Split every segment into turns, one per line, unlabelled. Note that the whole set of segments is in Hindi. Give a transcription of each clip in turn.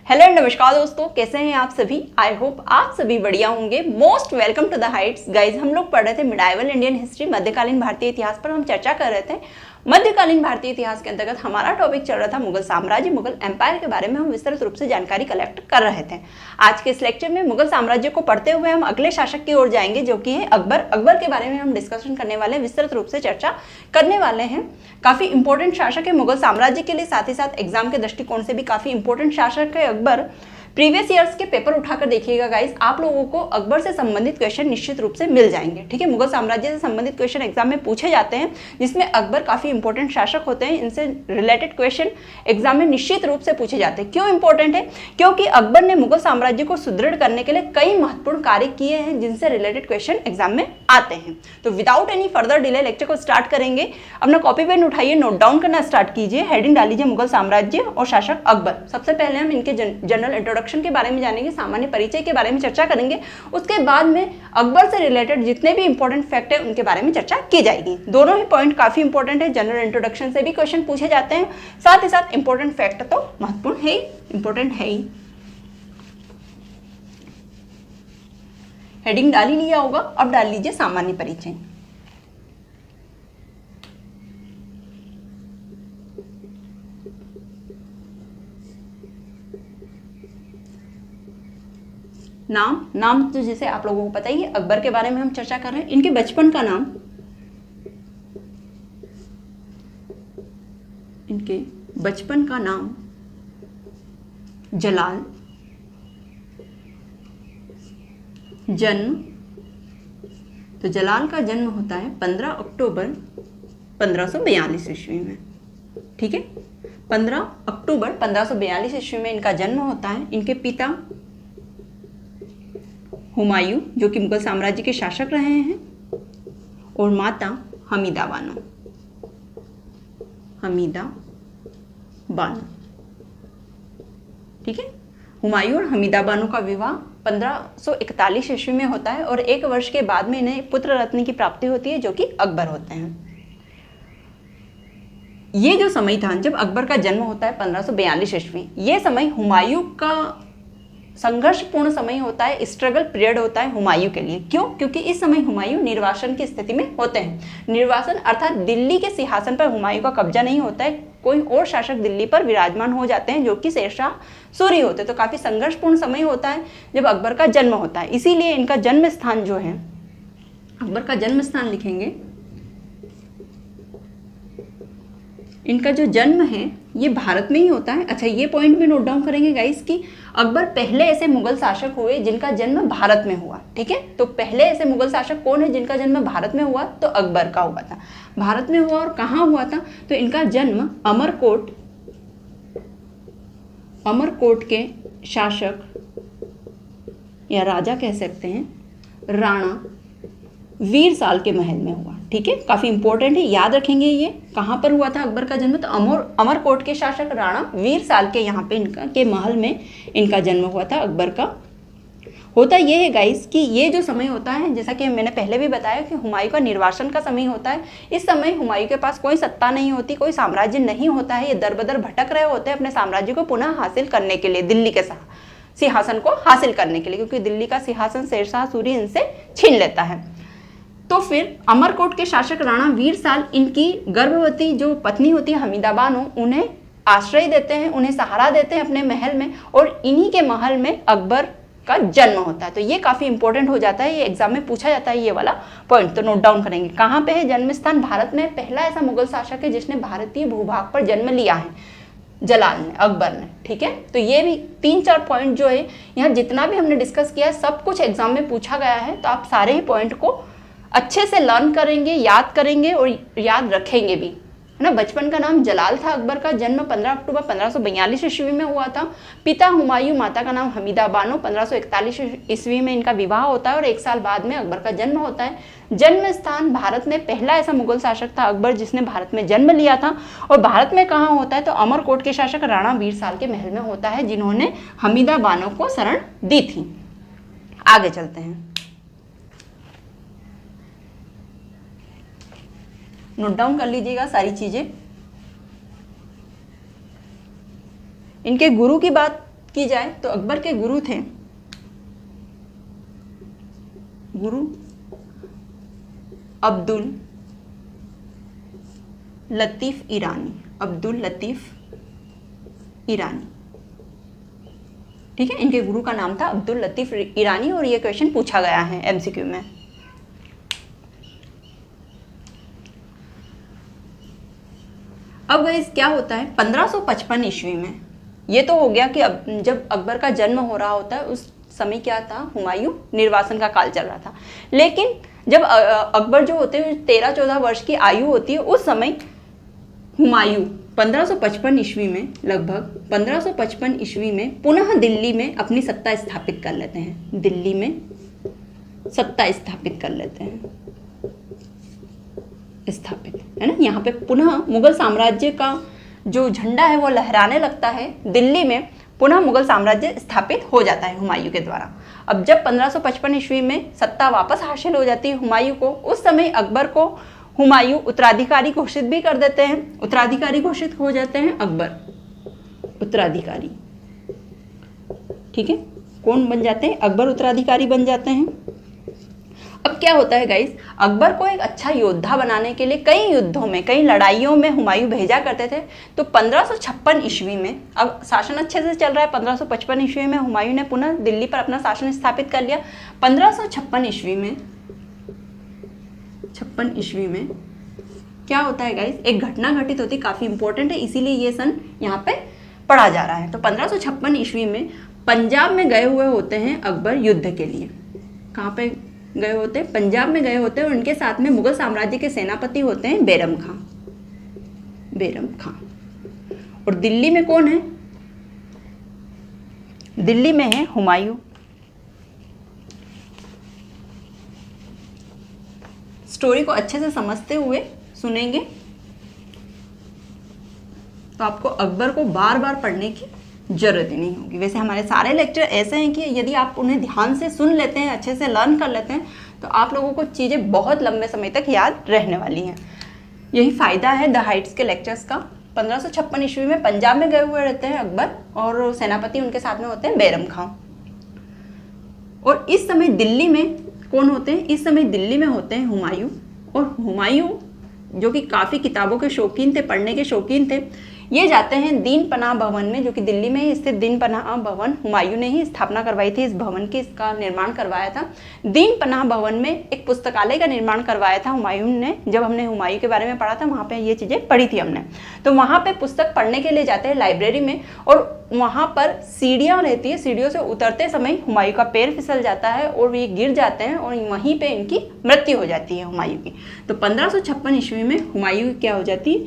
हेलो एंड नमस्कार दोस्तों, कैसे हैं आप सभी। आई होप आप सभी बढ़िया होंगे। Most welcome to the heights. Guys, हम लोग पढ़ रहे थे मिडाइवल इंडियन हिस्ट्री, मध्यकालीन भारतीय इतिहास पर हम चर्चा कर रहे थे। मध्यकालीन भारतीय इतिहास के अंतर्गत हमारा टॉपिक चल रहा था मुगल साम्राज्य, मुगल एम्पायर के बारे में हम विस्तृत रूप से जानकारी कलेक्ट कर रहे थे। आज के इस लेक्चर में मुगल साम्राज्य को पढ़ते हुए हम अगले शासक की ओर जाएंगे, जो कि है अकबर। अकबर के बारे में हम डिस्कशन करने वाले हैं, विस्तृत रूप से चर्चा करने वाले हैं। काफी इंपॉर्टेंट शासक है मुगल साम्राज्य के लिए, साथ ही साथ एग्जाम के दृष्टिकोण से भी काफी इंपॉर्टेंट शासक है अकबर। प्रीवियस ईयर्स के पेपर उठाकर देखिएगा गाइस, आप लोगों को अकबर से संबंधित क्वेश्चन निश्चित रूप से मिल जाएंगे। ठीक है, मुगल साम्राज्य से संबंधित क्वेश्चन एग्जाम में पूछे जाते हैं, जिसमें अकबर काफी इंपॉर्टेंट शासक होते हैं। इनसे रिलेटेड क्वेश्चन एग्जाम में निश्चित रूप से पूछे जाते हैं। क्यों इंपॉर्टेंट है? क्योंकि अकबर ने मुगल साम्राज्य को सुदृढ़ करने के लिए कई महत्वपूर्ण कार्य किए हैं, जिनसे रिलेटेड क्वेश्चन एग्जाम में आते हैं। तो without any further delay lecture को स्टार्ट करेंगे। अपना कॉपी पेन उठाइए, नोट डाउन करना स्टार्ट कीजिए। हेडिंग डालीजिए मुगल साम्राज्य और शासक अकबर। सबसे पहले हम इनके जनरल इंट्रोडक्शन के बारे में जानेंगे, सामान्य परिचय के बारे में चर्चा करेंगे। उसके बाद में अकबर से रिलेटेड जितने भी इंपॉर्टेंट फैक्ट है उनके बारे में चर्चा की जाएगी। दोनों ही पॉइंट काफी इंपॉर्टेंट है। जनरल इंट्रोडक्शन से भी क्वेश्चन पूछे जाते हैं, साथ ही साथ इंपॉर्टेंट फैक्ट तो महत्वपूर्ण है, इंपॉर्टेंट है ही। हेडिंग डाल ही लिया होगा, अब डाल लीजिए सामान्य परिचय। नाम तो जैसे आप लोगों को पता ही है, अकबर के बारे में हम चर्चा कर रहे हैं। इनके बचपन का नाम, इनके बचपन का नाम जलाल। जन्म, तो जलाल का जन्म होता है 15 अक्टूबर 1542 ईस्वी में। ठीक है, 15 अक्टूबर 1542 ईस्वी में इनका जन्म होता है। इनके पिता हुमायूं, जो कि मुगल साम्राज्य के शासक रहे हैं, और माता हमीदा बानो। ठीक है, हुमायूं और हमीदा बानो का विवाह 1541 ईस्वी में होता है और 1 वर्ष के बाद में इन्हें पुत्र रत्न की प्राप्ति होती है, जो कि अकबर होते हैं। ये जो समय था जब अकबर का जन्म होता है 1542 ईस्वी, ये समय हुमायूं का संघर्षपूर्ण समय होता है, स्ट्रगल पीरियड होता है हुमायूं के लिए। क्यों? क्योंकि इस समय हुमायूं निर्वासन की स्थिति में होते हैं। निर्वासन अर्थात दिल्ली के सिंहासन पर हुमायूं का कब्जा नहीं होता है, कोई और शासक दिल्ली पर विराजमान हो जाते हैं, जो कि शेरशाह सूरी होते हैं। तो काफी संघर्षपूर्ण समय होता है जब अकबर का जन्म होता है। इसीलिए इनका जन्म स्थान जो है, अकबर का जन्म स्थान लिखेंगे। इनका जो जन्म है ये भारत में ही होता है। अच्छा, ये पॉइंट भी नोट डाउन करेंगे गाइस कि अकबर पहले ऐसे मुगल शासक हुए जिनका जन्म भारत में हुआ। ठीक है, तो पहले ऐसे मुगल शासक कौन है जिनका जन्म भारत में हुआ? तो अकबर का हुआ था, भारत में हुआ। और कहाँ हुआ था? तो इनका जन्म अमरकोट के शासक या राजा कह सकते हैं, राणा वीरसाल के महल में हुआ। ठीक है, काफी इंपॉर्टेंट है, याद रखेंगे ये कहां पर हुआ था अकबर का जन्म। तो अमरकोट के शासक राणा वीरसाल के यहाँ पे इनका के महल में इनका जन्म हुआ था अकबर का। होता ये है गाइस कि ये जो समय होता है, जैसा कि मैंने पहले भी बताया कि हुमायूं का निर्वासन का समय होता है। इस समय हुमायूं के पास कोई सत्ता नहीं होती, कोई साम्राज्य नहीं होता है। ये दर बदर भटक रहे होते हैं अपने साम्राज्य को पुनः हासिल करने के लिए, दिल्ली के सिंहासन को हासिल करने के लिए, क्योंकि दिल्ली का सिंहासन शेरशाह सूरी इनसे छीन लेता है। तो फिर अमरकोट के शासक राणा वीरसाल इनकी गर्भवती जो पत्नी होती है हमीदा बानो, उन्हें आश्रय देते हैं, उन्हें सहारा देते हैं अपने महल में, और इन्हीं के महल में अकबर का जन्म होता है। तो ये काफी इंपॉर्टेंट हो जाता है, ये एग्जाम में पूछा जाता है ये वाला पॉइंट, तो नोट डाउन करेंगे। कहाँ पे है जन्म स्थान? भारत में। पहला ऐसा मुगल शासक है जिसने भारतीय भूभाग पर जन्म लिया है, जलाल ने, अकबर ने। ठीक है, तो ये भी 3-4 पॉइंट जो है यहाँ जितना भी हमने डिस्कस किया है सब कुछ एग्जाम में पूछा गया है। तो आप सारे ही पॉइंट को अच्छे से लर्न करेंगे, याद करेंगे और याद रखेंगे भी, है ना। बचपन का नाम जलाल था। अकबर का जन्म 15 अक्टूबर 1542 ईस्वी में हुआ था। पिता हुमायूं, माता का नाम हमीदा बानो। 1541 ईस्वी में इनका विवाह होता है और 1 साल बाद में अकबर का जन्म होता है। जन्म स्थान भारत में, पहला ऐसा मुगल शासक था अकबर जिसने भारत में जन्म लिया था। और भारत में कहाँ होता है? तो अमरकोट के शासक राणा वीरसाल के महल में होता है, जिन्होंने हमीदा बानो को शरण दी थी। आगे चलते हैं, नोट डाउन कर लीजिएगा सारी चीजें। इनके गुरु की बात की जाए तो अकबर के गुरु थे गुरु अब्दुल लतीफ़ ईरानी, अब्दुल लतीफ़ ईरानी। ठीक है, इनके गुरु का नाम था अब्दुल लतीफ़ ईरानी और ये क्वेश्चन पूछा गया है एमसीक्यू में। अब गाइस क्या होता है 1555 ईस्वी में, ये तो हो गया कि अब जब अकबर का जन्म हो रहा होता है उस समय क्या था, हुमायूं निर्वासन का काल चल रहा था। लेकिन जब अकबर जो होते हैं 13-14 वर्ष की आयु होती है उस समय हुमायूं 1555 ईस्वी में, लगभग 1555 ईस्वी में पुनः दिल्ली में अपनी सत्ता स्थापित कर लेते हैं। दिल्ली में सत्ता स्थापित कर लेते हैं, स्थापित है ना। यहाँ पे पुनः मुगल साम्राज्य का जो झंडा है वो लहराने लगता है। दिल्ली में पुनः मुगल साम्राज्य स्थापित हो जाता है हुमायूं के द्वारा। अब जब 1555 ईस्वी में सत्ता वापस हासिल हो जाती है हुमायूं को, उस समय अकबर को हुमायूं उत्तराधिकारी घोषित भी कर देते हैं। उत्तराधिकारी घोषित हो जाते हैं अकबर, उत्तराधिकारी। ठीक है, कौन बन जाते हैं, अकबर उत्तराधिकारी बन जाते हैं। अब क्या होता है गाइस, अकबर को एक अच्छा योद्धा बनाने के लिए कई युद्धों में, कई लड़ाइयों में हुमायूं भेजा करते थे। तो 1556 ईस्वी में, अब शासन अच्छे से चल रहा है, 1555 ईस्वी में हुमायूं ने पुनः दिल्ली पर अपना शासन स्थापित कर लिया। 1556 ईस्वी में, 56 ईस्वी में क्या होता है गाइस, एक घटना घटित होती, काफ़ी इंपॉर्टेंट है, इसीलिए ये सन यहाँ पे पढ़ा जा रहा है। तो 1556 ईस्वी में पंजाब में गए हुए होते हैं अकबर युद्ध के लिए। कहाँ पे गए होते हैं, पंजाब में गए होते हैं और उनके साथ में मुगल साम्राज्य के सेनापति होते हैं बैरम खां, बैरम खां। और दिल्ली में कौन है, दिल्ली में है हुमायूं। स्टोरी को अच्छे से समझते हुए सुनेंगे तो आपको अकबर को बार बार पढ़ने की जरूरत ही नहीं होगी। वैसे हमारे सारे लेक्चर ऐसे हैं कि यदि आप उन्हें ध्यान से सुन लेते हैं, अच्छे से लर्न कर लेते हैं, तो आप लोगों को चीज़ें बहुत लंबे समय तक याद रहने वाली हैं। यही फ़ायदा है द हाइट्स के लेक्चर्स का। 1556 ईस्वी में पंजाब में गए हुए रहते हैं अकबर और सेनापति उनके साथ में होते हैं बैरम खां। और इस समय दिल्ली में कौन होते हैं, इस समय दिल्ली में होते हैं हुमायूं। और हुमायूं जो कि काफ़ी किताबों के शौकीन थे, पढ़ने के शौकीन थे, ये जाते हैं दीन पनाह भवन में, जो कि दिल्ली में ही स्थित दीन पनाह भवन, हुमायूं ने ही स्थापना करवाई थी इस भवन की, इसका निर्माण करवाया था। दीन पनाह भवन में एक पुस्तकालय का निर्माण करवाया था हुमायूं ने। जब हमने हुमायूं के बारे में पढ़ा था वहाँ पे ये चीज़ें पढ़ी थी हमने। तो वहाँ पे पुस्तक पढ़ने के लिए जाते हैं लाइब्रेरी में, और वहाँ पर सीढ़ियाँ रहती है, सीढ़ियों से उतरते समय हुमायूं का पैर फिसल जाता है और ये गिर जाते हैं और वहीं पर इनकी मृत्यु हो जाती है हुमायूं की। तो 1556 ईस्वी में हुमायूं की क्या हो जाती है,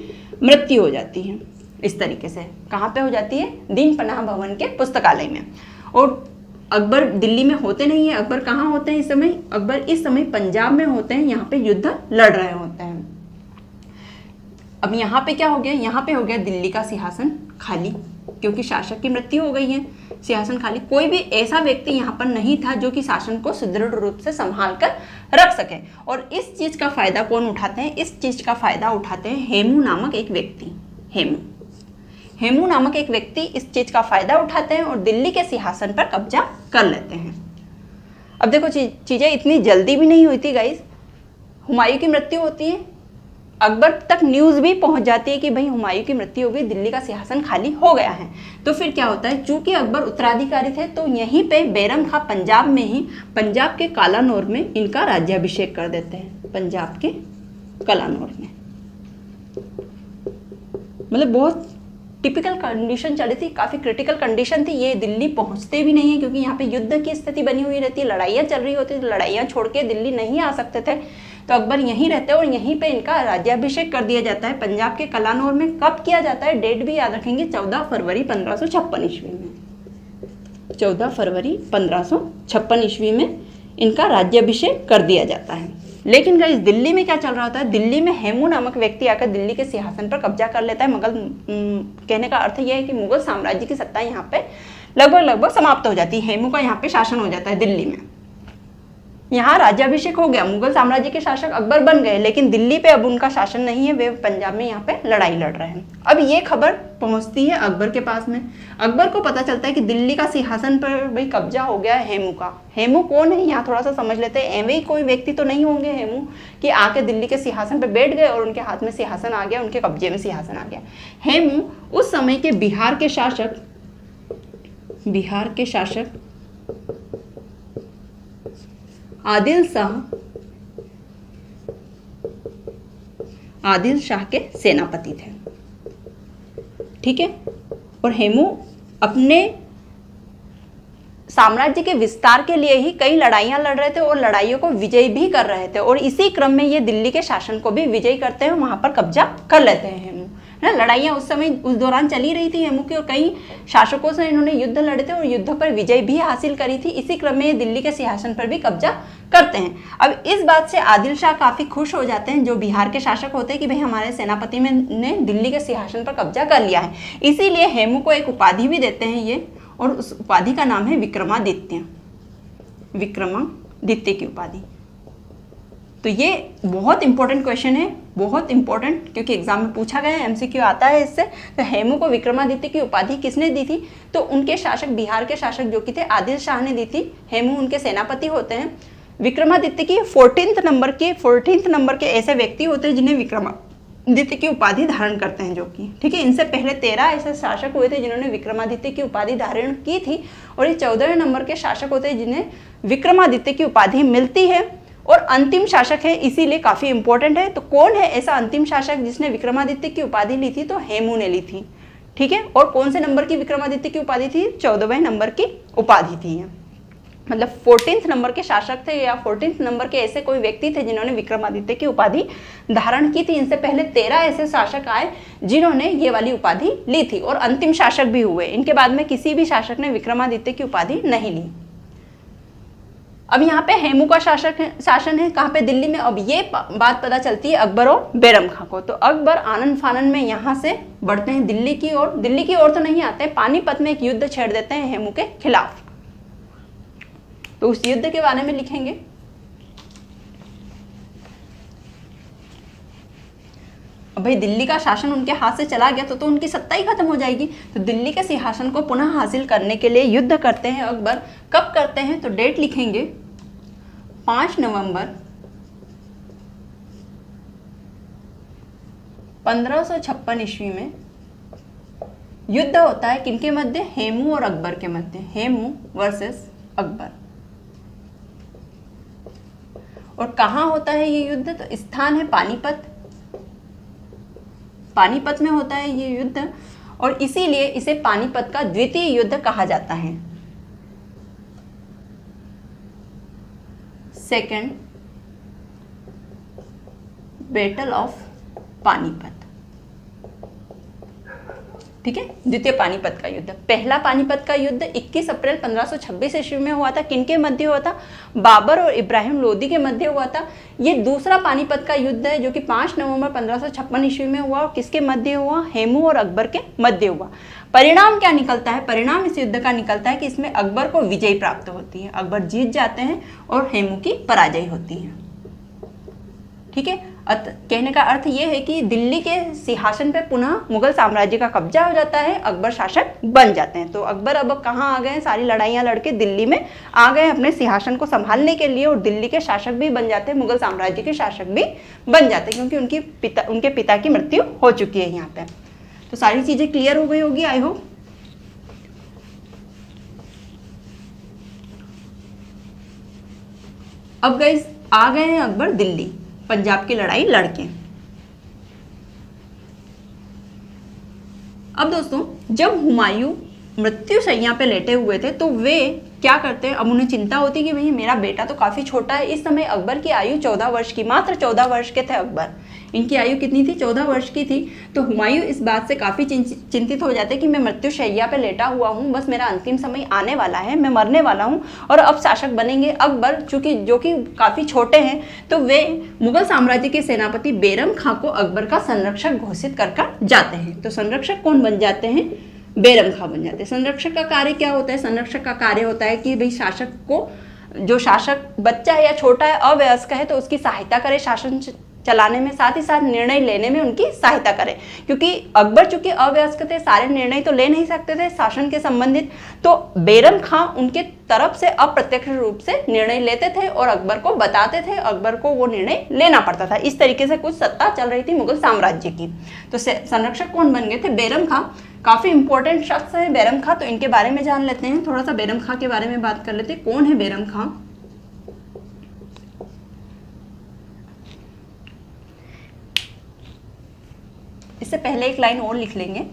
मृत्यु हो जाती है। इस तरीके से कहाँ पे हो जाती है, दीन पनाह भवन के पुस्तकालय में। और अकबर दिल्ली में होते नहीं है, अकबर कहाँ होते हैं इस समय, अकबर इस समय पंजाब में होते हैं, यहाँ पे युद्ध लड़ रहे होते हैं। अब यहाँ पे क्या हो गया, यहाँ पे हो गया दिल्ली का सिंहासन खाली, क्योंकि शासक की मृत्यु हो गई है, सिंहासन खाली। कोई भी ऐसा व्यक्ति यहाँ पर नहीं था जो कि शासन को सुदृढ़ रूप से संभाल कर रख सके। और इस चीज़ का फायदा कौन उठाते हैं, इस चीज़ का फायदा उठाते हैं हेमू नामक एक व्यक्ति। हेमू नामक एक व्यक्ति इस चीज का फायदा उठाते हैं और दिल्ली के सिंहासन पर कब्जा कर लेते हैं। अब देखो चीजें इतनी जल्दी भी नहीं हुई थी गाइस। हुमायूं की मृत्यु होती है, अकबर तक न्यूज़ भी पहुंच जाती है कि भाई हुमायूं की मृत्यु हो गई, दिल्ली का सिंहासन खाली हो गया है। तो फिर क्या होता है, चूंकि अकबर उत्तराधिकारी थे तो यहीं पे बैरम खां पंजाब में ही, पंजाब के कालानौर में इनका राज्याभिषेक कर देते हैं। पंजाब के कालानौर में, मतलब बहुत टिपिकल कंडीशन चली थी, काफ़ी क्रिटिकल कंडीशन थी। ये दिल्ली पहुंचते भी नहीं है क्योंकि यहाँ पे युद्ध की स्थिति बनी हुई रहती है, लड़ाइयाँ चल रही होती थी, लड़ाइयाँ छोड़ के दिल्ली नहीं आ सकते थे। तो अकबर यहीं रहते हैं और यहीं पे इनका राज्याभिषेक कर दिया जाता है पंजाब के कलानौर में। कब किया जाता है, डेट भी याद रखेंगे, 14 फरवरी 1556 ईस्वी में। 14 फरवरी 1556 ईस्वी में इनका राज्याभिषेक कर दिया जाता है। लेकिन गाइस दिल्ली में क्या चल रहा होता है, दिल्ली में हेमू नामक व्यक्ति आकर दिल्ली के सिंहासन पर कब्जा कर लेता है। कहने का अर्थ यह है कि मुगल साम्राज्य की सत्ता यहाँ पे लगभग समाप्त हो जाती है। हेमू का यहाँ पे शासन हो जाता है दिल्ली में। यहाँ राज्याभिषेक हो गया, मुगल साम्राज्य के शासक अकबर बन गए, लेकिन दिल्ली पे अब उनका शासन नहीं है, वे पंजाब में यहाँ पे लड़ाई लड़ रहे हैं। अब ये खबर पहुंचती है अकबर के पास में। अकबर को पता चलता है कि दिल्ली का सिंहासन पर भाई कब्जा हो गया है हेमू का। हेमू कौन है, यहाँ थोड़ा सा समझ लेते हैं। एवं ही कोई व्यक्ति तो नहीं होंगे हेमू कि आके दिल्ली के सिंहासन पर बैठ गए और उनके हाथ में सिंहासन आ गया, उनके कब्जे में सिंहासन आ गया। हेमू उस समय के बिहार के शासक आदिल शाह के सेनापति थे, ठीक है। और हेमू अपने साम्राज्य के विस्तार के लिए ही कई लड़ाइयां लड़ रहे थे और लड़ाइयों को विजय भी कर रहे थे, और इसी क्रम में ये दिल्ली के शासन को भी विजयी करते हैं, वहां पर कब्जा कर लेते हैं हेमू, है ना। लड़ाइयां उस समय उस दौरान चली रही थी हेमू की, और कई शासकों से इन्होंने युद्ध लड़े थे और युद्ध पर विजय भी हासिल करी थी। इसी क्रम में ये दिल्ली के सिंहासन पर भी कब्जा करते हैं। अब इस बात से आदिल शाह काफी खुश हो जाते हैं, जो बिहार के शासक होते हैं, कि भाई हमारे सेनापति ने दिल्ली के सिंहासन पर कब्जा कर लिया है। इसीलिए हेमू को एक उपाधि भी देते हैं ये, और उस उपाधि का नाम है विक्रमादित्य की उपाधि। तो ये बहुत इंपॉर्टेंट क्वेश्चन है, बहुत इंपॉर्टेंट, क्योंकि एग्जाम में पूछा गया है, एमसीक्यू आता है इससे। तो हेमू को विक्रमादित्य की उपाधि किसने दी थी? तो उनके शासक, बिहार के शासक जो कि थे आदिल शाह ने दी थी। हेमू उनके सेनापति होते हैं। विक्रमादित्य की 14th नंबर के ऐसे व्यक्ति होते हैं जिन्हें विक्रमादित्य की उपाधि धारण करते हैं, जो कि ठीक है। इनसे पहले 13 ऐसे शासक हुए थे जिन्होंने विक्रमादित्य की उपाधि धारण की थी, और ये 14वें नंबर के शासक होते हैं जिन्हें विक्रमादित्य की उपाधि मिलती है, और अंतिम शासक है, इसीलिए काफी इंपॉर्टेंट है। तो कौन है ऐसा अंतिम शासक जिसने विक्रमादित्य की उपाधि ली थी? तो हेमू ने ली थी, ठीक है। और कौन से नंबर की विक्रमादित्य की उपाधि थी? 14वें नंबर की उपाधि थी। मतलब 14th नंबर के शासक थे, या 14th नंबर के ऐसे कोई व्यक्ति थे जिन्होंने विक्रमादित्य की उपाधि धारण की थी। इनसे पहले 13 ऐसे शासक आए जिन्होंने ये वाली उपाधि ली थी, और अंतिम शासक भी हुए। इनके बाद में किसी भी शासक ने विक्रमादित्य की उपाधि नहीं ली। अब यहाँ पे हेमू का शासन है कहाँ पे? दिल्ली में। अब ये बात पता चलती है अकबर और बैरम खां को। तो अकबर आनन फानन में यहाँ से बढ़ते हैं दिल्ली की ओर। दिल्ली की ओर तो नहीं आते, पानीपत में एक युद्ध छेड़ देते हैं हेमू के खिलाफ। तो उस युद्ध के बारे में लिखेंगे। अब भाई दिल्ली का शासन उनके हाथ से चला गया तो उनकी सत्ता ही खत्म हो जाएगी। तो दिल्ली के सिंहासन को पुनः हासिल करने के लिए युद्ध करते हैं अकबर। कब करते हैं? तो डेट लिखेंगे 5 नवंबर 1556 ईस्वी में युद्ध होता है। किनके मध्य? हेमू और अकबर के मध्य। हेमू वर्सेस अकबर। और कहाँ होता है ये युद्ध? तो स्थान है पानीपत। पानीपत में होता है ये युद्ध, और इसीलिए इसे पानीपत का द्वितीय युद्ध कहा जाता है। सेकेंड बैटल ऑफ पानीपत, ठीक है। द्वितीय पानीपत का युद्ध। पहला पानीपत का युद्ध 21 अप्रैल 1526 ईस्वी में हुआ था। किनके मध्य हुआ था? बाबर और इब्राहिम लोदी के मध्य हुआ था। ये दूसरा पानीपत का युद्ध है जो कि 5 नवंबर 1556 ईस्वी में हुआ। और किसके मध्य हुआ? हेमू और अकबर के मध्य हुआ। परिणाम क्या निकलता है? परिणाम इस युद्ध का निकलता है कि इसमें अकबर को विजय प्राप्त होती है। अकबर जीत जाते हैं और हेमू की पराजय होती है, ठीक है। कहने का अर्थ यह है कि दिल्ली के सिंहासन पे पुनः मुगल साम्राज्य का कब्जा हो जाता है, अकबर शासक बन जाते हैं। तो अकबर अब कहाँ आ गए? सारी लड़ाइयाँ लड़के दिल्ली में आ गए अपने सिंहासन को संभालने के लिए, और दिल्ली के शासक भी बन जाते हैं, मुगल साम्राज्य के शासक भी बन जाते हैं, क्योंकि उनके पिता की मृत्यु हो चुकी है यहाँ पे। तो सारी चीजें क्लियर हो गई होगी, आई होप। अब गाइस आ गए हैं अकबर दिल्ली, पंजाब की लड़ाई लड़के। अब दोस्तों, जब हुमायूं मृत्युशैया पे लेटे हुए थे तो वे क्या करते हैं? अब उन्हें चिंता होती कि भाई मेरा बेटा तो काफी छोटा है। इस समय अकबर की आयु 14 वर्ष की, मात्र 14 वर्ष के थे अकबर। इनकी आयु कितनी थी? 14 वर्ष की थी। तो हुमायूं इस बात से काफी चिंतित हो जाते कि मैं मृत्युशैया पे लेटा हुआ हूँ, बस मेरा अंतिम समय आने वाला है, मैं मरने वाला हूँ, और अब शासक बनेंगे अकबर, चूंकि जो कि काफी छोटे हैं। तो वे मुगल साम्राज्य के सेनापति बैरम खां को अकबर का संरक्षक घोषित कर जाते हैं। तो संरक्षक कौन बन जाते हैं? बैरम खां बन जाते हैं। संरक्षक का कार्य क्या होता है? संरक्षक का कार्य होता है कि भाई शासक को जो शासक बच्चा है या छोटा है, अवयस्क है, तो उसकी सहायता करे शासन चलाने में, साथ ही साथ निर्णय लेने में उनकी सहायता करे। क्योंकि अकबर चूंकि अवयस्क थे, सारे निर्णय तो ले नहीं सकते थे शासन के संबंधित, तो बैरम खां उनके तरफ से अप्रत्यक्ष रूप से निर्णय लेते थे और अकबर को बताते थे, अकबर को वो निर्णय लेना पड़ता था। इस तरीके से कुछ सत्ता चल रही थी मुगल साम्राज्य की। तो संरक्षक कौन बन गए थे? बैरम खां। काफी इंपॉर्टेंट शख्स है बैरम खां, तो इनके बारे में जान लेते हैं। थोड़ा सा बैरम खां के बारे में बात कर लेते हैं। कौन है बैरम खां? इससे पहले एक लाइन और लिख लेंगे।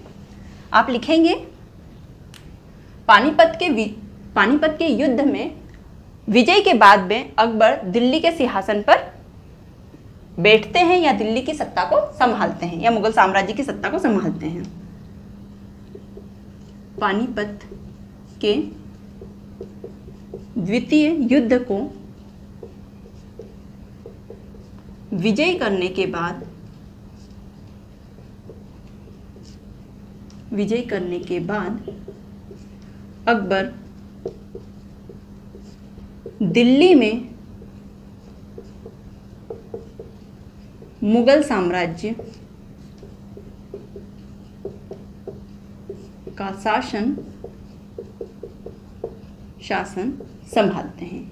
आप लिखेंगे पानीपत के युद्ध में विजय के बाद में अकबर दिल्ली के सिंहासन पर बैठते हैं या दिल्ली की सत्ता को संभालते हैं या मुगल साम्राज्य की सत्ता को संभालते हैं। पानीपत के द्वितीय युद्ध को विजय करने के बाद अकबर दिल्ली में मुगल साम्राज्य का शासन संभालते हैं।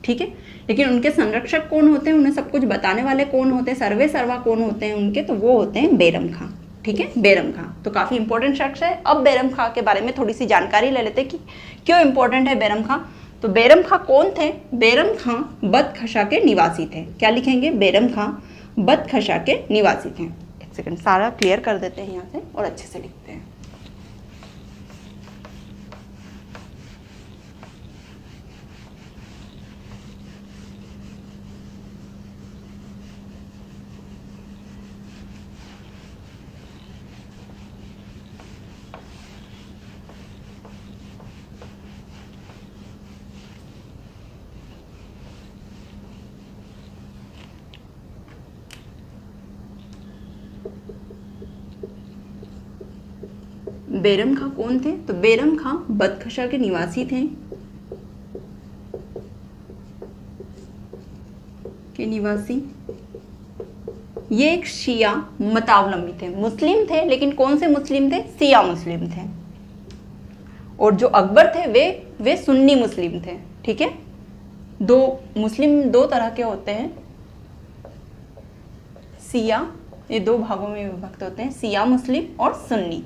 ठीक है, लेकिन उनके संरक्षक कौन होते हैं, उन्हें सब कुछ बताने वाले कौन होते हैं, सर्वे सर्वा कौन होते हैं उनके, तो वो होते हैं बैरम खां। ठीक है, बैरम खां तो काफी इंपॉर्टेंट शख्स है। अब बैरम खां के बारे में थोड़ी सी जानकारी ले लेते हैं कि क्यों इंपॉर्टेंट है बैरम खां। तो बैरम खां कौन थे? बैरम खां बदखशा के निवासी थे। क्या लिखेंगे? बैरम खां बदखशा के निवासी थे। एक सेकंड, सारा क्लियर कर देते हैं यहाँ से और अच्छे से लिखते हैं। बैरम खां कौन थे? तो बैरम खां बदखशा के निवासी थे। ये एक शिया मतावलंबी थे, मुस्लिम थे, लेकिन कौन से मुस्लिम थे? शिया मुस्लिम थे। और जो अकबर थे वे सुन्नी मुस्लिम थे। ठीक है, मुस्लिम दो तरह के होते हैं, शिया, ये दो भागों में विभक्त होते हैं, शिया मुस्लिम और सुन्नी।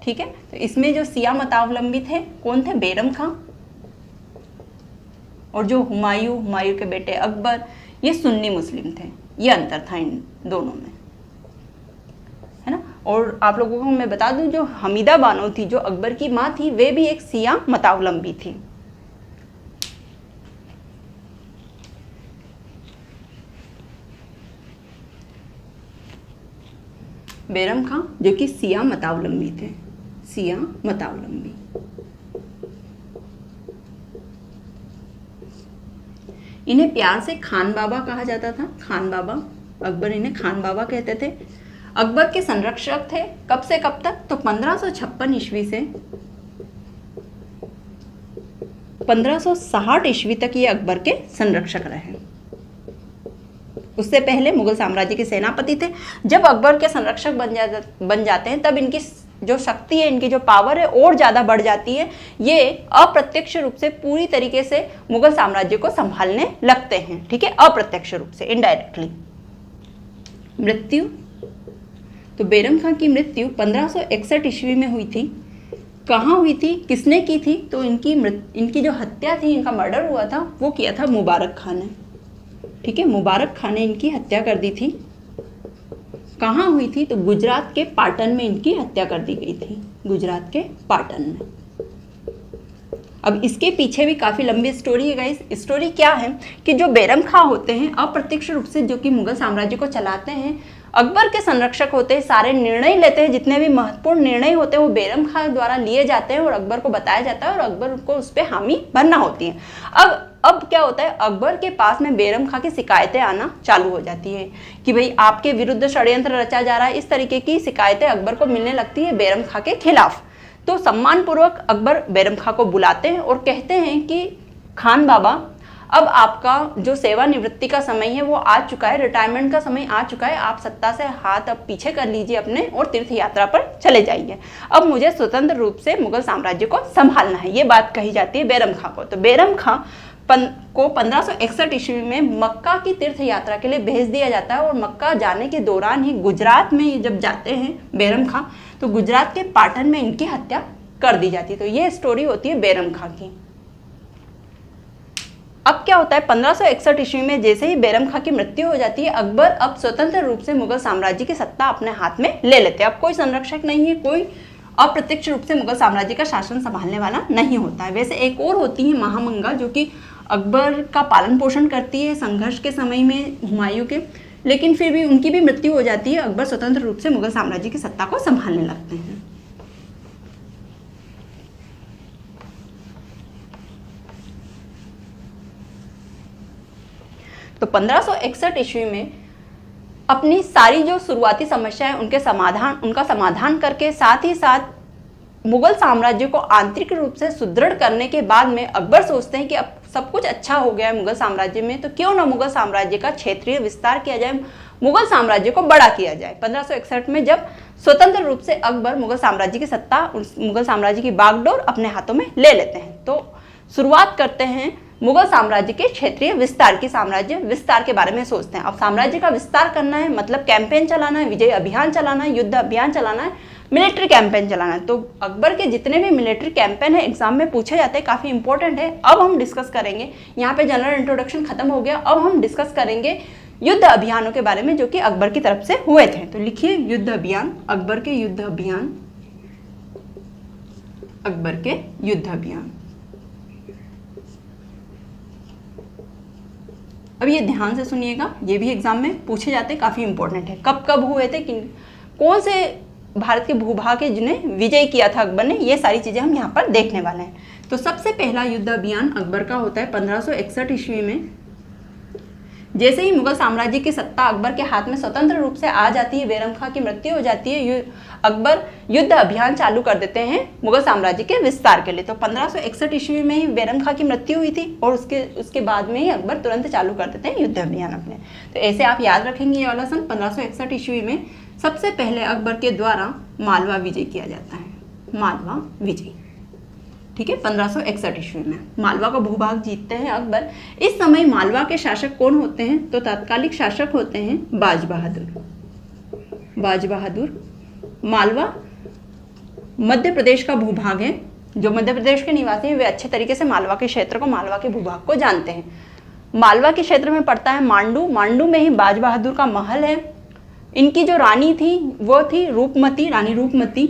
ठीक है, तो इसमें जो शिया मतावलंबी थे कौन थे? बैरम खां। और जो हुमायूं के बेटे अकबर, ये सुन्नी मुस्लिम थे। ये अंतर था इन दोनों में, है ना। और आप लोगों को मैं बता दूं, जो हमीदा बानो थी, जो अकबर की माँ थी, वे भी एक शिया मतावलंबी थी। बैरम खां जो कि शिया मतावलंबी थे, शिया मतावलंबी। इन्हें प्यार से खान बाबा कहा जाता था, खान बाबा। अकबर इन्हें खान बाबा कहते थे। अकबर के संरक्षक थे कब से कब तक? तो 1556 ईस्वी से 1560 ईस्वी तक ये अकबर के संरक्षक रहे। उससे पहले मुगल साम्राज्य के सेनापति थे। जब अकबर के संरक्षक बन जाते हैं, तब इनकी जो शक्ति है, इनकी जो पावर है, और ज़्यादा बढ़ जाती है। ये अप्रत्यक्ष रूप से पूरी तरीके से मुगल साम्राज्य को संभालने लगते हैं। ठीक है, अप्रत्यक्ष रूप से, इनडायरेक्टली। मृत्यु, तो बैरम खां की मृत्यु 1561 ईस्वी में हुई थी। कहाँ हुई थी, किसने की थी? तो इनकी जो हत्या थी, इनका मर्डर हुआ था, वो किया था मुबारक खां ने। ठीक है, मुबारक खां ने इनकी हत्या कर दी थी। कहाँ हुई थी? तो गुजरात के पाटन में इनकी हत्या कर दी गई थी, गुजरात के पाटन में। अब इसके पीछे भी काफ़ी लंबी स्टोरी है गाइस। स्टोरी क्या है कि जो बैरम खां होते हैं, अप्रत्यक्ष रूप से जो कि मुगल साम्राज्य को चलाते हैं, अकबर के संरक्षक होते हैं, सारे निर्णय लेते हैं, जितने भी महत्वपूर्ण निर्णय होते हैं वो बैरम खां द्वारा लिए जाते हैं और अकबर को बताया जाता है और अकबर को उस पर हामी भरना होती है। अब अब क्या होता है, अकबर के पास में बैरम खां की शिकायतें आना चालू हो जाती है कि भाई आपके विरुद्ध षड्यंत्र रचा जा रहा है। इस तरीके की शिकायतें अकबर को मिलने लगती है बैरम खां के खिलाफ। तो सम्मानपूर्वक अकबर बैरम खां को बुलाते हैं और कहते हैं कि खान बाबा, अब आपका जो सेवानिवृत्ति का समय है वो आ चुका है, रिटायरमेंट का समय आ चुका है, आप सत्ता से हाथ अब पीछे कर लीजिए अपने और तीर्थ यात्रा पर चले जाइए। अब मुझे स्वतंत्र रूप से मुगल साम्राज्य को संभालना है, ये बात कही जाती है बैरम खां को। तो बैरम खां को 1561 ईस्वी में मक्का की तीर्थ यात्रा के लिए भेज दिया जाता है और मक्का जाने के दौरान ही गुजरात में जब जाते हैं बैरम खां, तो गुजरात के पाटन में इनकी हत्या कर दी जाती है। तो ये स्टोरी होती है बैरम खां की। अब क्या होता है, 1561 ईस्वी में जैसे ही बैरम खां की मृत्यु हो जाती है, अकबर अब स्वतंत्र रूप से मुगल साम्राज्य की सत्ता अपने हाथ में ले लेते हैं। अब कोई संरक्षक नहीं है, कोई अप्रत्यक्ष रूप से मुगल साम्राज्य का शासन संभालने वाला नहीं होता है। वैसे एक और होती है महामंगा, जो कि अकबर का पालन पोषण करती है संघर्ष के समय में हुमायूं के, लेकिन फिर भी उनकी भी मृत्यु हो जाती है। अकबर स्वतंत्र रूप से मुगल साम्राज्य की सत्ता को संभालने लगते हैं। तो 1561 ईस्वी में अपनी सारी जो शुरुआती समस्याएं उनका समाधान करके, साथ ही साथ मुगल साम्राज्य को आंतरिक रूप से सुदृढ़ करने के बाद में अकबर सोचते हैं कि अब सब कुछ अच्छा हो गया है मुगल साम्राज्य में, तो क्यों ना मुगल साम्राज्य का क्षेत्रीय विस्तार किया जाए, मुगल साम्राज्य को बड़ा किया जाए। 1561 में जब स्वतंत्र रूप से अकबर मुगल साम्राज्य की सत्ता, मुगल साम्राज्य की बागडोर अपने हाथों में ले लेते हैं, तो शुरुआत करते हैं मुगल साम्राज्य के क्षेत्रीय विस्तार की। साम्राज्य विस्तार के बारे में सोचते हैं। अब साम्राज्य का विस्तार करना है, मतलब कैंपेन चलाना है, विजय अभियान चलाना है, युद्ध अभियान चलाना है, मिलिट्री कैंपेन चलाना है। तो अकबर के जितने भी मिलिट्री कैंपेन है एग्जाम में पूछे जाते हैं, काफी इंपॉर्टेंट है। अब हम डिस्कस करेंगे, यहाँ पे जनरल इंट्रोडक्शन खत्म हो गया, अब हम डिस्कस करेंगे युद्ध अभियानों के बारे में जो कि अकबर की तरफ से हुए थे। तो लिखिए युद्ध अभियान, अकबर के युद्ध अभियान, अकबर के युद्ध अभियान। अब ये ध्यान से सुनिएगा, ये भी एग्जाम में पूछे जाते हैं, काफी इंपॉर्टेंट है। कब कब हुए थे, कौन से भारत के भूभाग है जिन्हें विजय किया था अकबर ने, ये सारी चीजें हम यहाँ पर देखने वाले हैं। तो सबसे पहला युद्ध अभियान अकबर का होता है 1561 ईस्वी में। जैसे ही मुगल साम्राज्य की सत्ता अकबर के हाथ में स्वतंत्र रूप से आ जाती है, बैरम खां की मृत्यु हो जाती है, अकबर युद्ध अभियान चालू कर देते हैं मुगल साम्राज्य के विस्तार के लिए। तो 1561 ईस्वी में ही बैरम खां की मृत्यु हुई थी और उसके बाद में ही अकबर तुरंत चालू कर देते हैं युद्ध अभियान अपने। तो ऐसे आप याद रखेंगे ये वाला सन। 1561 ईस्वी में सबसे पहले अकबर के द्वारा मालवा विजय किया जाता है, मालवा विजय, ठीक है। 1561 ईस्वी में मालवा का भूभाग जीतते हैं अकबर। इस समय मालवा के शासक कौन होते हैं, तो तात्कालिक शासक होते हैं बाज बहादुर। बाज बहादुर। मालवा मध्य प्रदेश का भूभाग है। जो मध्य प्रदेश के निवासी हैं वे अच्छे तरीके से मालवा के क्षेत्र को, मालवा के भूभाग को जानते हैं। मालवा के क्षेत्र में पड़ता है मांडू। मांडू में ही बाज बहादुर का महल है। इनकी जो रानी थी वो थी रूपमती, रानी रूपमती।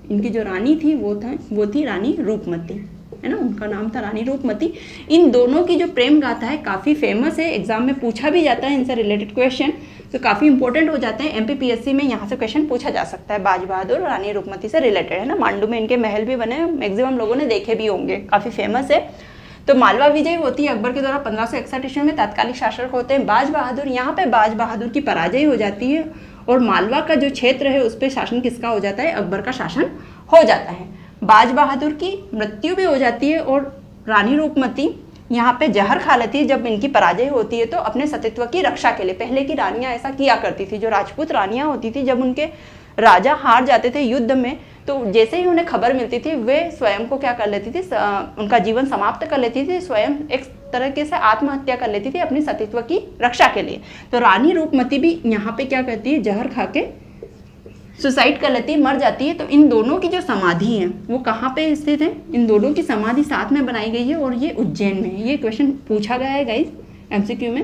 इनकी जो रानी थी वो थी रानी रूपमती, है ना, उनका नाम था रानी रूपमती। इन दोनों की जो प्रेम गाथा है काफ़ी फेमस है, एग्जाम में पूछा भी जाता है इनसे रिलेटेड क्वेश्चन, तो काफ़ी इंपॉर्टेंट हो जाते हैं। एमपीपीएससी में यहाँ से क्वेश्चन पूछा जा सकता है, बाज बहादुर और रानी रूपमती से रिलेटेड, है ना। मांडू में इनके महल भी बने, मैक्सिमम लोगों ने देखे भी होंगे, काफ़ी फेमस है। तो मालवा विजय होती है अकबर के द्वारा 1561 ईस्वी में। तात्कालिक शासक होते हैं बाज बहादुर। यहाँ पे बाज बहादुर की पराजय हो जाती है और मालवा का जो क्षेत्र है उस पर शासन किसका हो जाता है, अकबर का शासन हो जाता है। बाज बहादुर की मृत्यु भी हो जाती है और रानी रूपमती यहाँ पे जहर खा लेती है जब इनकी पराजय होती है, तो अपने सतीत्व की रक्षा के लिए। पहले की रानियां ऐसा किया करती थी, जो राजपूत रानियां होती थी, जब उनके राजा हार जाते थे युद्ध में, तो जैसे ही उन्हें खबर मिलती थी वे स्वयं को क्या कर लेती थी, उनका जीवन समाप्त कर लेती थी, स्वयं एक तरीके से आत्महत्या कर लेती थी अपनी सतीत्व की रक्षा के लिए। तो रानी रूपमती भी यहाँ पे क्या करती है, जहर खा के सुसाइड कर लेती है, मर जाती है। तो इन दोनों की जो समाधि है वो कहाँ पे स्थित है, इन दोनों की समाधि साथ में बनाई गई है और ये उज्जैन में है। ये क्वेश्चन पूछा गया है गाइस एमसीक्यू में।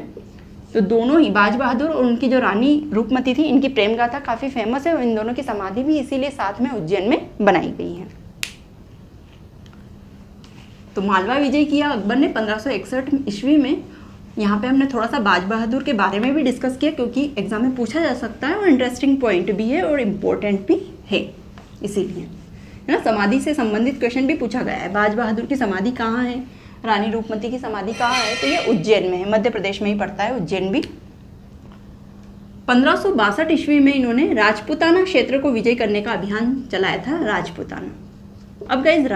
तो दोनों ही बाज बहादुर और उनकी जो रानी रूपमती थी, इनकी प्रेम गाथा काफ़ी फेमस है और इन दोनों की समाधि भी इसीलिए साथ में उज्जैन में बनाई गई है। तो मालवा विजय किया अकबर ने 1561 ईस्वी में। यहाँ पे हमने थोड़ा सा बाज बहादुर के बारे में भी डिस्कस किया क्योंकि एग्जाम में पूछा जा सकता है और इंटरेस्टिंग पॉइंट भी है और इम्पोर्टेंट भी है, इसीलिए, है ना। समाधि से संबंधित क्वेश्चन भी पूछा गया है। बाज बहादुर की समाधि कहाँ है, रानी रूपमती की समाधि कहाँ है? तो ये उज्जैन में है, मध्य प्रदेश में ही पड़ता है उज्जैन भी। 1562 ईस्वी में इन्होंने राजपूताना क्षेत्र को विजय करने का अभियान चलाया था, राजपूताना। अब गाइस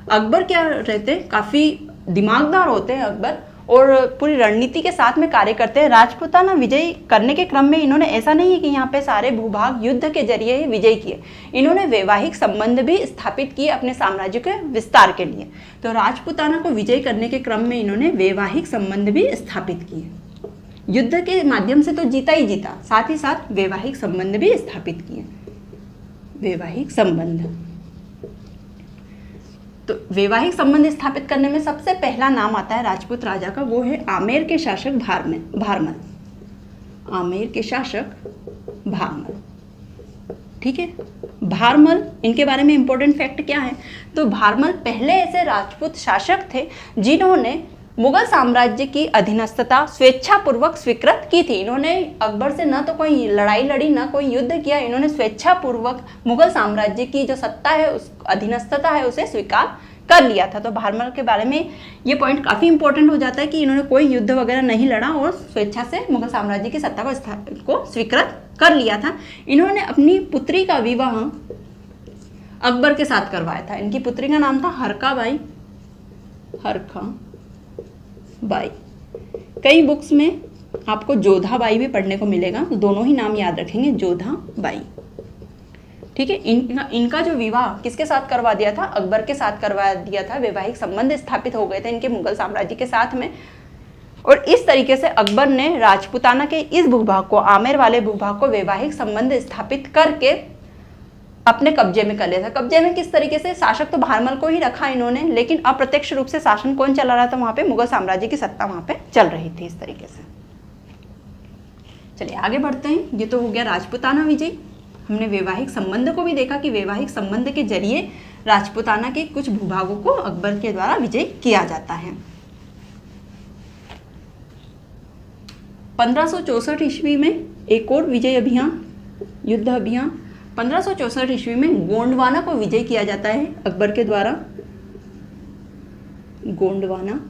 अकबर क्या रहते हैं, काफ़ी दिमागदार होते हैं अकबर, और पूरी रणनीति के साथ में कार्य करते हैं। राजपूताना विजय करने के क्रम में इन्होंने ऐसा नहीं है कि यहाँ पे सारे भूभाग युद्ध के जरिए ही विजय किए, इन्होंने वैवाहिक संबंध भी स्थापित किए अपने साम्राज्य के विस्तार के लिए। तो राजपूताना को विजय करने के क्रम में इन्होंने वैवाहिक संबंध भी स्थापित किए। युद्ध के माध्यम से तो जीता ही जीता, साथ ही साथ वैवाहिक संबंध भी स्थापित किए। वैवाहिक संबंध, तो वैवाहिक संबंध स्थापित करने में सबसे पहला नाम आता है राजपूत राजा का, वो है आमेर के शासक भारमल। आमेर के शासक भारमल, ठीक है। भारमल, इनके बारे में इंपॉर्टेंट फैक्ट क्या है? तो भारमल पहले ऐसे राजपूत शासक थे जिन्होंने मुगल साम्राज्य की अधीनस्थता स्वेच्छापूर्वक स्वीकृत की थी। इन्होंने अकबर से न तो कोई लड़ाई लड़ी, न कोई युद्ध किया, इन्होंने स्वेच्छापूर्वक मुगल साम्राज्य की जो सत्ता है, उस अधीनस्थता है, उसे स्वीकार कर लिया था। तो भारमल के बारे में ये पॉइंट काफ़ी इंपॉर्टेंट हो जाता है कि इन्होंने कोई युद्ध वगैरह नहीं लड़ा और स्वेच्छा से मुगल साम्राज्य की सत्ता को स्वीकृत कर लिया था। इन्होंने अपनी पुत्री का विवाह अकबर के साथ करवाया था। इनकी पुत्री का नाम था हरका बाई। कई बुक्स में आपको जोधा बाई भी पढ़ने को मिलेगा, तो दोनों ही नाम याद रखेंगे, जोधा बाई, ठीक है। इनका जो विवाह किसके साथ करवा दिया था? अकबर के साथ करवा दिया था। वैवाहिक संबंध स्थापित हो गए थे इनके मुगल साम्राज्य के साथ में, और इस तरीके से अकबर ने राजपूताना के इस भूभाग को, आमेर वाले भूभाग को वैवाहिक संबंध स्थापित करके अपने कब्जे में कर लिया था। कब्जे में किस तरीके से? शासक तो भारमल को ही रखा इन्होंने, लेकिन अप्रत्यक्ष रूप से शासन कौन चला रहा था वहां पे? मुगल साम्राज्य की सत्ता वहां पे चल रही थी इस तरीके से। चलिए आगे बढ़ते हैं। ये तो हो गया राजपूताना विजय। हमने वैवाहिक संबंध को भी देखा कि वैवाहिक संबंध के जरिए राजपूताना के कुछ भूभागों को अकबर के द्वारा विजय किया जाता है। 1564 ईस्वी में एक और विजय अभियान, युद्ध अभियान। 1564 ईस्वी में गोंडवाना को विजय किया जाता है अकबर के द्वारा। गोंडवाना,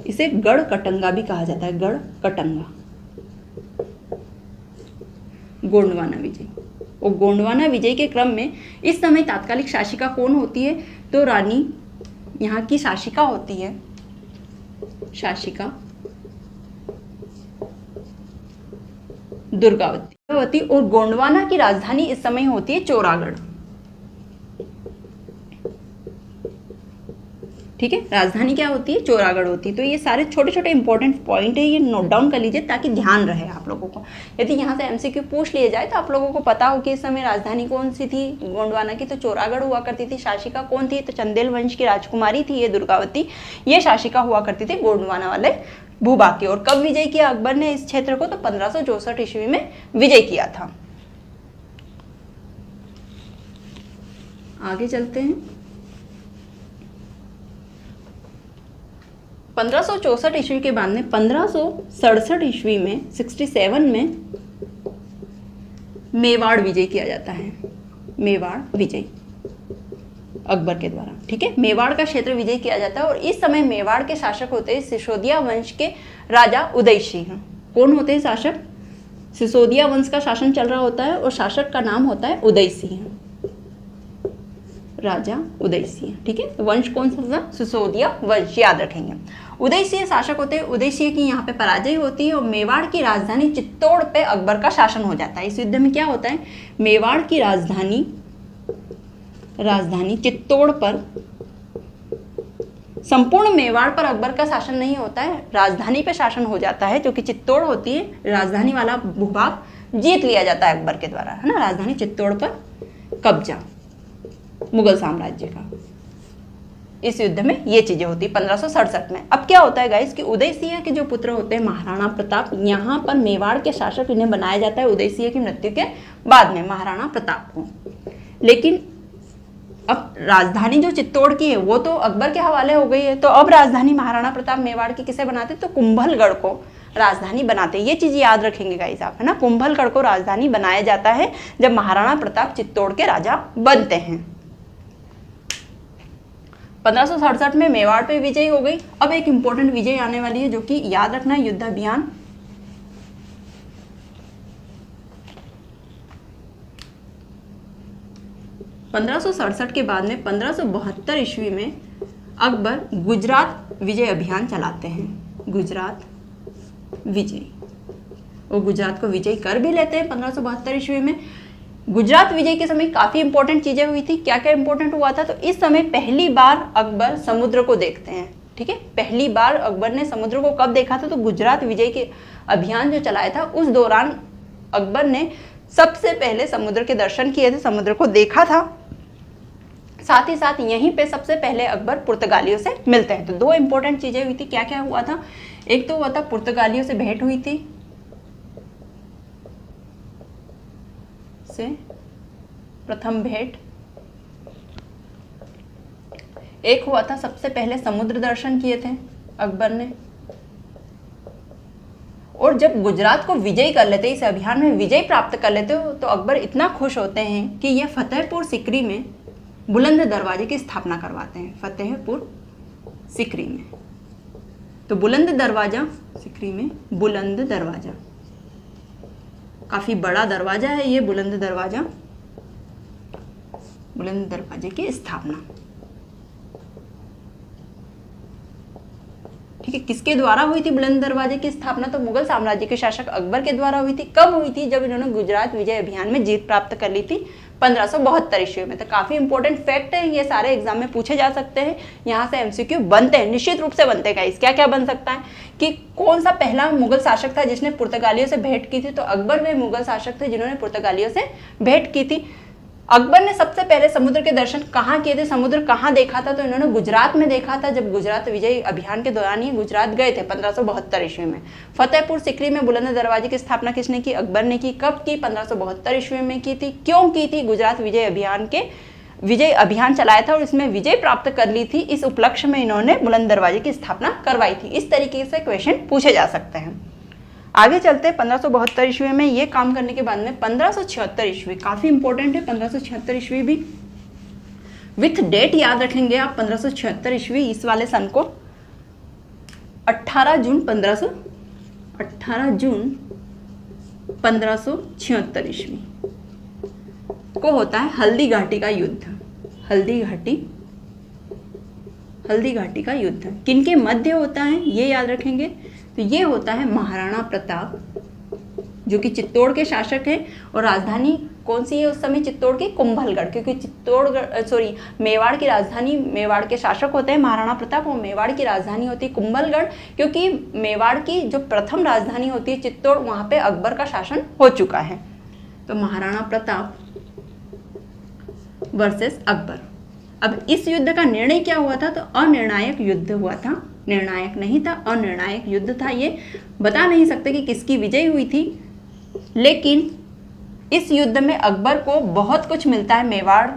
इसे गढ़ कटंगा भी कहा जाता है, गढ़ कटंगा। गोंडवाना विजय, और गोंडवाना विजय के क्रम में इस समय तात्कालिक शासिका कौन होती है? तो रानी यहाँ की शासिका होती है, शासिका दुर्गावती, और गोंडवाना की राजधानी इस समय होती है चोरागढ़, ठीक है। राजधानी क्या होती है? चोरागढ़ होती है। तो ये सारे छोटे छोटे इंपॉर्टेंट पॉइंट है, ये नोट डाउन कर लीजिए ताकि ध्यान रहे आप लोगों को। यदि यहाँ से एमसीक्यू पूछ लिए जाए तो आप लोगों को पता हो कि इस समय राजधानी कौन सी थी गोंडवाना की, तो चोरागढ़ हुआ करती थी। शासिका कौन थी? तो चंदेल वंश की राजकुमारी थी ये दुर्गावती, ये शासिका हुआ करती थी गोंडवाना वाले भूभाग की। और कब विजय किया अकबर ने इस क्षेत्र को? तो 1564 ईस्वी में विजय किया था। आगे चलते हैं। 1564 ईस्वी के बाद में 1567 ईस्वी में 67 में मेवाड़ विजय किया जाता है। मेवाड़ विजय अकबर के द्वारा, ठीक है। मेवाड़ का क्षेत्र विजय किया जाता है, और इस समय मेवाड़ के शासक होते हैं सिसोदिया वंश के राजा उदय सिंह। कौन होते हैं शासक? सिसोदिया वंश का शासन चल रहा होता है और शासक का नाम होता है उदय सिंह, राजा उदय सिंह, ठीक है। तो वंश कौन सा था? सिसोदिया वंश, याद रखेंगे। उदय सिंह शासक होते हैं। उदय सिंह की यहाँ पे पराजय होती है और मेवाड़ की राजधानी चित्तौड़ पे अकबर का शासन हो जाता है। इस युद्ध में क्या होता है? मेवाड़ की राजधानी चित्तौड़ पर, संपूर्ण मेवाड़ पर अकबर का शासन नहीं होता है, राजधानी पे शासन हो जाता है, जो कि चित्तौड़ होती है। राजधानी वाला भूभाग जीत लिया जाता है अकबर के द्वारा, है ना। राजधानी चित्तौड़ पर कब्जा मुगल साम्राज्य का। इस युद्ध में ये चीजें होती है 1567 में। अब क्या होता है गाइस कि उदय सिंह के जो पुत्र होते हैं महाराणा प्रताप, यहाँ पर मेवाड़ के शासक इन्हें बनाया जाता है उदय सिंह की मृत्यु के बाद में, महाराणा प्रताप को। लेकिन अब राजधानी जो चित्तौड़ की है वो तो अकबर के हवाले हो गई है, तो अब राजधानी महाराणा प्रताप मेवाड़ की किसे बनाते? तो कुंभलगढ़ को राजधानी बनाते हैं। ये चीज याद रखेंगे गाइस आप, है ना। कुंभलगढ़ को राजधानी बनाया जाता है जब महाराणा प्रताप चित्तौड़ के राजा बनते हैं। 1567 में मेवाड़ पे विजय हो गई। अब एक इंपॉर्टेंट विजय आने वाली है जो कि याद रखना है, युद्ध अभियान 1567 के बाद में 1572 ईस्वी में अकबर गुजरात विजय अभियान चलाते हैं। गुजरात विजय, वो गुजरात को विजय कर भी लेते हैं 1572 ईस्वी में। गुजरात विजय के समय काफ़ी इंपॉर्टेंट चीज़ें हुई थी। क्या क्या इंपॉर्टेंट हुआ था? तो इस समय पहली बार अकबर समुद्र को देखते हैं। ठीक है, पहली बार अकबर ने समुद्र को कब देखा था? तो गुजरात विजय के अभियान जो चलाया था उस दौरान अकबर ने सबसे पहले समुद्र के दर्शन किए थे, समुद्र को देखा था। साथ ही साथ यहीं पे सबसे पहले अकबर पुर्तगालियों से मिलते हैं। तो दो इंपॉर्टेंट चीज़ें हुई थी। क्या क्या हुआ था? एक तो हुआ था पुर्तगालियों से भेंट हुई थी, से प्रथम भेंट। एक हुआ था सबसे पहले समुद्र दर्शन किए थे अकबर ने। और जब गुजरात को विजय कर लेते, इस अभियान में विजय प्राप्त कर लेते हो, तो अकबर इतना खुश होते हैं कि यह फतेहपुर सीकरी में बुलंद दरवाजे की स्थापना करवाते हैं। फतेहपुर सीकरी में, तो बुलंद दरवाजा, सीकरी में बुलंद दरवाजा, काफी बड़ा दरवाजा है ये बुलंद दरवाजा। बुलंद दरवाजे की स्थापना, ठीक है, किसके द्वारा हुई थी बुलंद दरवाजे की स्थापना? तो मुगल साम्राज्य के शासक अकबर के द्वारा हुई थी। कब हुई थी? जब इन्होंने गुजरात विजय अभियान में जीत प्राप्त कर ली थी 1572 ईस्वी में। तो काफी इंपॉर्टेंट फैक्ट है, ये सारे एग्जाम में पूछे जा सकते हैं। यहाँ से एमसीक्यू बनते हैं, निश्चित रूप से बनते हैं। क्या क्या बन सकता है कि कौन सा पहला मुगल शासक था जिसने पुर्तगालियों से भेंट की थी? तो अकबर वे मुगल शासक थे जिन्होंने पुर्तगालियों से भेंट की थी। अकबर ने सबसे पहले समुद्र के दर्शन कहाँ किए थे? समुद्र कहाँ देखा था? तो इन्होंने गुजरात में देखा था। जब गुजरात विजय अभियान के दौरान ही गुजरात गए थे 1572 ईस्वी में। फतेहपुर सीकरी में बुलंद दरवाजे की स्थापना किसने की? अकबर ने की। कब की? 1572 ईस्वी में की थी। क्यों की थी? गुजरात विजय अभियान चलाया था और इसमें विजय प्राप्त कर ली थी। इस उपलक्ष्य में इन्होंने बुलंद दरवाजे की स्थापना करवाई थी। इस तरीके से क्वेश्चन पूछे जा सकते हैं। आगे चलते हैं 1572 ईस्वी में ये काम करने के बाद में 1576 ईस्वी काफी इंपॉर्टेंट है। 1576 ईस्वी भी विथ डेट याद रखेंगे आप। 1576 ईस्वी इस वाले सन को 18 जून 1576 ईस्वी को होता है हल्दी घाटी का युद्ध। हल्दी घाटी का युद्ध किनके मध्य होता है ये याद रखेंगे। तो ये होता है महाराणा प्रताप, जो कि चित्तौड़ के शासक हैं। और राजधानी कौन सी है उस समय चित्तौड़ की? कुंभलगढ़, क्योंकि मेवाड़ की राजधानी, मेवाड़ के शासक होते हैं महाराणा प्रताप और मेवाड़ की राजधानी होती है कुंभलगढ़। क्योंकि मेवाड़ की जो प्रथम राजधानी होती है चित्तौड़, वहाँ पे अकबर का शासन हो चुका है। तो महाराणा प्रताप वर्सेस अकबर। अब इस युद्ध का निर्णय क्या हुआ था? तो अनिर्णायक युद्ध हुआ था, निर्णायक नहीं था, अनिर्णायक युद्ध था। ये बता नहीं सकते कि किसकी विजय हुई थी, लेकिन इस युद्ध में अकबर को बहुत कुछ मिलता है मेवाड़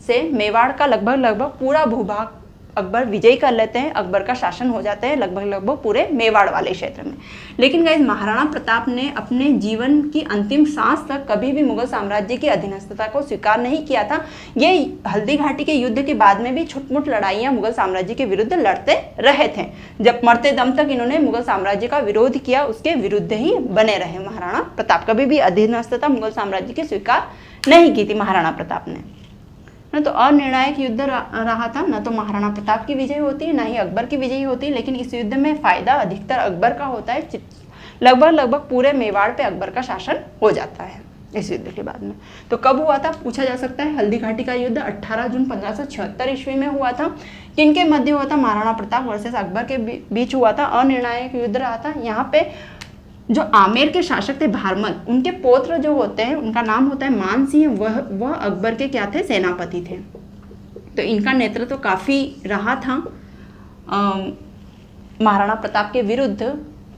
से। मेवाड़ का लगभग पूरा भूभाग अकबर विजय कर लेते हैं। अकबर का शासन हो जाता है लगभग पूरे मेवाड़ वाले क्षेत्र में। लेकिन गाइस, महाराणा प्रताप ने अपने जीवन की अंतिम सांस तक कभी भी मुगल साम्राज्य की अधीनस्थता को स्वीकार नहीं किया था। ये हल्दी घाटी के युद्ध के बाद में भी छुटमुट लड़ाइयाँ मुगल साम्राज्य के विरुद्ध लड़ते रहे थे। जब मरते दम तक इन्होंने मुगल साम्राज्य का विरोध किया, उसके विरुद्ध ही बने रहे महाराणा प्रताप। कभी भी अधीनस्थता मुगल साम्राज्य की स्वीकार नहीं की थी महाराणा प्रताप ने। न तो अनिर्णायक युद्ध रहा था, न तो महाराणा प्रताप की विजय होती है, न ही अकबर की विजय होती है। लेकिन इस युद्ध में फायदा अधिकतर अकबर का होता है। लगभग पूरे मेवाड़ पे अकबर का शासन हो जाता है इस युद्ध के बाद में। तो कब हुआ था पूछा जा सकता है। हल्दी घाटी का युद्ध 18 जून 1576 ईस्वी में हुआ था। किनके मध्य हुआ था? महाराणा प्रताप वर्सेस अकबर के बीच हुआ था। अनिर्णायक युद्ध रहा था। यहाँ पे जो आमेर के शासक थे भारमल, उनके पौत्र जो होते हैं उनका नाम होता है मान सिंह। वह अकबर के क्या थे? सेनापति थे। तो इनका नेतृत्व तो काफ़ी रहा था महाराणा प्रताप के विरुद्ध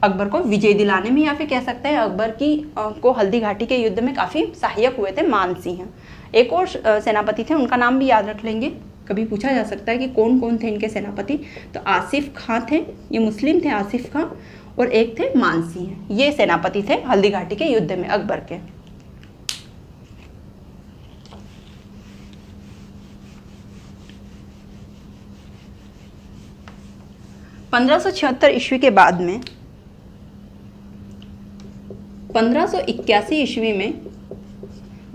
अकबर को विजय दिलाने में, या फिर कह सकते हैं अकबर की को हल्दी घाटी के युद्ध में काफ़ी सहायक हुए थे मान सिंह। एक और सेनापति थे, उनका नाम भी याद रख लेंगे, कभी पूछा जा सकता है कि कौन कौन थे इनके सेनापति। तो आसिफ खां थे, ये मुस्लिम थे आसिफ खां, और एक थे मान सिंह। ये सेनापति थे हल्दी घाटी के युद्ध में अकबर के। 1576 ईस्वी के बाद में 1581 ईस्वी में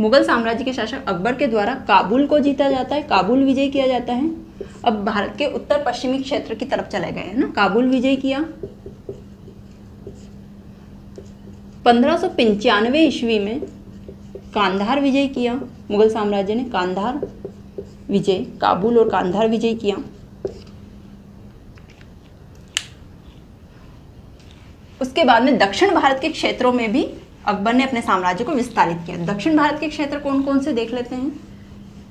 मुगल साम्राज्य के शासक अकबर के द्वारा काबुल को जीता जाता है, काबुल विजय किया जाता है। अब भारत के उत्तर पश्चिमी क्षेत्र की तरफ चले गए हैं ना, काबुल विजय किया। 1595 ईस्वी में कांधार विजय किया मुगल साम्राज्य ने, कांधार विजय, काबुल और कांधार विजय किया। उसके बाद में दक्षिण भारत के क्षेत्रों में भी अकबर ने अपने साम्राज्य को विस्तारित किया। दक्षिण भारत के क्षेत्र कौन कौन से देख लेते हैं।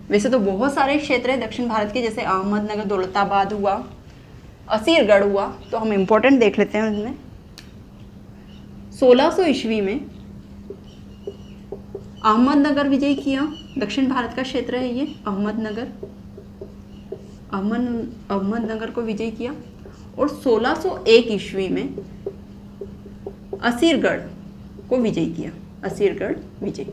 वैसे तो बहुत सारे क्षेत्र हैं दक्षिण भारत के, जैसे अहमदनगर, दौलताबाद हुआ, असीरगढ़ हुआ, तो हम इम्पोर्टेंट देख लेते हैं उसमें। 1600 ईस्वी में अहमदनगर विजय किया, दक्षिण भारत का क्षेत्र है ये, अहमदनगर को विजय किया। और 1601 ईस्वी में असीरगढ़ को विजय किया, असीरगढ़ विजय।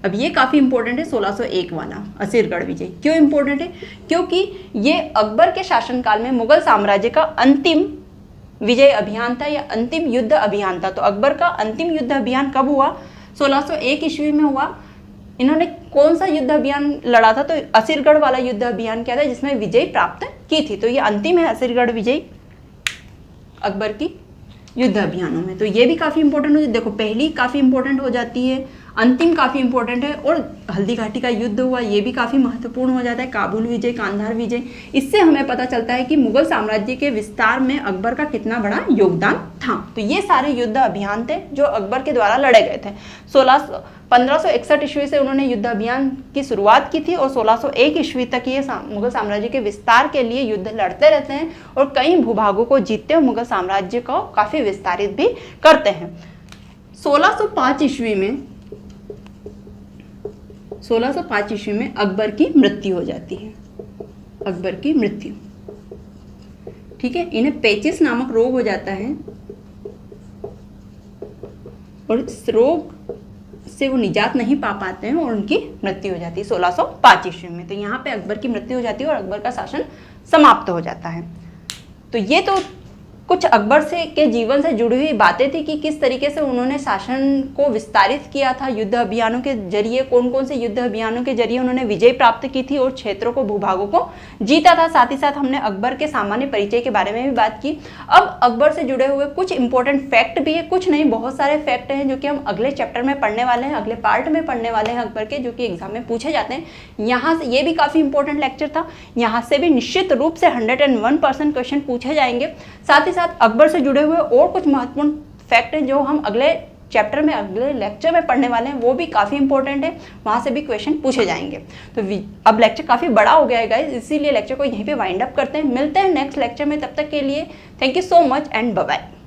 अब ये काफ़ी इंपॉर्टेंट है 1601 वाला असीरगढ़ विजय। क्यों इंपॉर्टेंट है? क्योंकि ये अकबर के शासनकाल में मुगल साम्राज्य का अंतिम विजय अभियान था या अंतिम युद्ध अभियान था। तो अकबर का अंतिम युद्ध अभियान कब हुआ? 1601 ईस्वी में हुआ। इन्होंने कौन सा युद्ध अभियान लड़ा था? तो असीरगढ़ वाला युद्ध अभियान क्या था जिसमें विजय प्राप्त की थी। तो ये अंतिम है असीरगढ़ विजय अकबर की युद्ध अभियानों में। तो ये भी काफ़ी इंपॉर्टेंट हो, देखो पहली काफ़ी इंपॉर्टेंट हो जाती है, अंतिम काफ़ी इंपॉर्टेंट है, और हल्दी घाटी का युद्ध हुआ ये भी काफ़ी महत्वपूर्ण हो जाता है, काबुल विजय, कांधार विजय। इससे हमें पता चलता है कि मुगल साम्राज्य के विस्तार में अकबर का कितना बड़ा योगदान था। तो ये सारे युद्ध अभियान थे जो अकबर के द्वारा लड़े गए थे। 1561 ईस्वी से उन्होंने युद्ध अभियान की शुरुआत की थी और 1601 ईस्वी तक ये मुगल साम्राज्य के विस्तार के लिए युद्ध लड़ते रहते हैं और कई भूभागों को जीतते हुए मुगल साम्राज्य को काफ़ी विस्तारित भी करते हैं। 1605 ईस्वी में अकबर की मृत्यु हो जाती है, अकबर की मृत्यु, ठीक है। इन्हें पेचिस नामक रोग हो जाता है और इस रोग से वो निजात नहीं पा पाते हैं और उनकी मृत्यु हो जाती है 1605 ईस्वी में। तो यहाँ पे अकबर की मृत्यु हो जाती है और अकबर का शासन समाप्त हो जाता है। तो ये तो कुछ अकबर से के जीवन से जुड़ी हुई बातें थी कि किस तरीके से उन्होंने शासन को विस्तारित किया था युद्ध अभियानों के जरिए, कौन कौन से युद्ध अभियानों के जरिए उन्होंने विजय प्राप्त की थी और क्षेत्रों को, भूभागों को जीता था। साथ ही साथ हमने अकबर के सामान्य परिचय के बारे में भी बात की। अब अकबर से जुड़े हुए कुछ इंपॉर्टेंट फैक्ट भी है, कुछ नहीं बहुत सारे फैक्ट हैं जो कि हम अगले चैप्टर में पढ़ने वाले हैं, अगले पार्ट में पढ़ने वाले हैं अकबर के, जो कि एग्जाम में पूछे जाते हैं। यहाँ से ये भी काफ़ी इंपॉर्टेंट लेक्चर था, यहाँ से भी निश्चित रूप से 101% क्वेश्चन पूछे जाएंगे। साथ ही साथ अकबर से जुड़े हुए और कुछ महत्वपूर्ण फैक्ट हैं जो हम अगले चैप्टर में, अगले लेक्चर में पढ़ने वाले हैं, वो भी काफ़ी इंपॉर्टेंट है, वहाँ से भी क्वेश्चन पूछे जाएंगे। तो अब लेक्चर काफ़ी बड़ा हो गया है गाइस, इसीलिए लेक्चर को यहीं पे वाइंड अप करते हैं। मिलते हैं नेक्स्ट लेक्चर में, तब तक के लिए thank you so much and bye bye.